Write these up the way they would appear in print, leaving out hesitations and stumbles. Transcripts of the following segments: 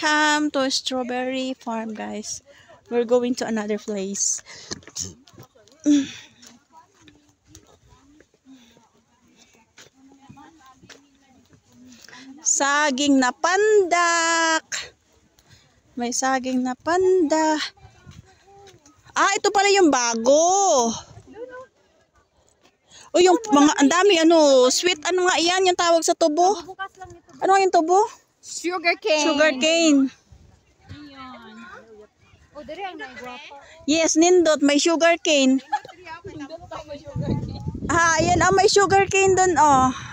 Welcome to Strawberry Farm, guys. We're going to another place. Saging na pandak. May saging na panda. Ah, ito pala yung bago. O yung mga ang dami sweet ano nga iyan yung tawag sa tubo? Ano yung tubo? Sugar cane. Sugar cane. Oh, dere ang naigwapa. Yes, nindot may sugar cane. Ah, ayan may sugar cane doon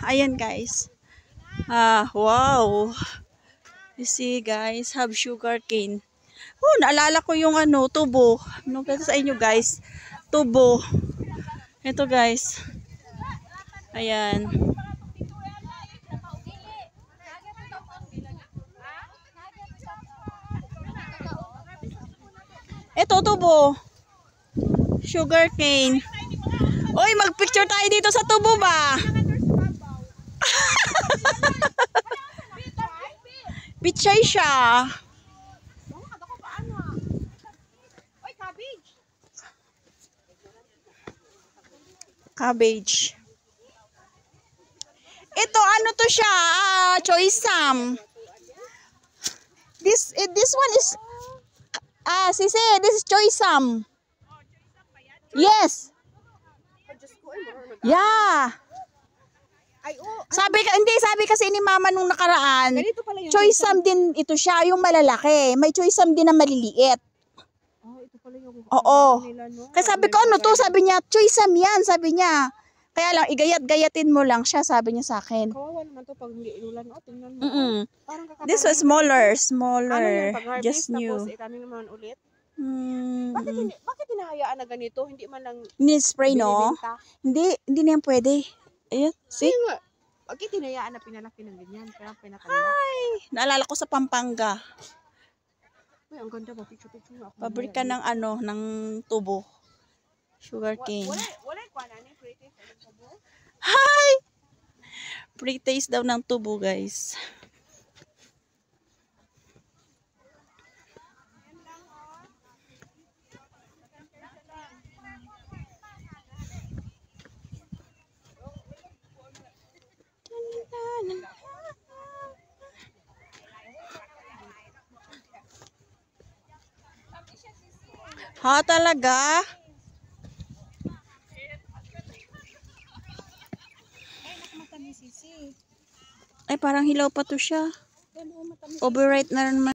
Ayan guys. Ah, wow. You see guys, have sugar cane. Oh, naalala ko yung tubo. Ano kasi sa inyo guys? Tubo. Ito guys. Ayan. Ito tubo. Sugar cane. Oy, mag-picture tayo dito sa tubo ba? Pichay siya. Cabbage. Ito ano to siya? Choysam. This one is Sisi, this is Choysam. Yes. Yeah. Sabi kasi ni Mama nung nakaraan, Choysam din ito siya, yung malalaki. May Choysam din na maliliit. Oo. Kasi sabi ko sabi niya, Choysam yan, sabi niya. Kaya lang, igayat-gayatin mo lang siya, sabi niya sa akin. Kawawa naman to pag hindi inulan. Tingnan mo. This was smaller. Just Pag-harvest, new. tapos itanim naman ulit. Bakit hinahayaan na ganito? Hindi man lang Ni-spray, no? binibenta? Hindi na yan pwede. Ayan, see? Bakit hinayaan na pinalaki ng ganyan? Kaya pinatanda. Ay, naalala ko sa Pampanga. Uy, ang ganda ba? Picture ako. Pabrika ng ng tubo. Sugar cane. Wala yung kwanan eh. Pretty. Hi! Pre-taste daw ng tubo, guys. Ha, talaga? Ay, parang hilaw pa to siya. Overripe na naman.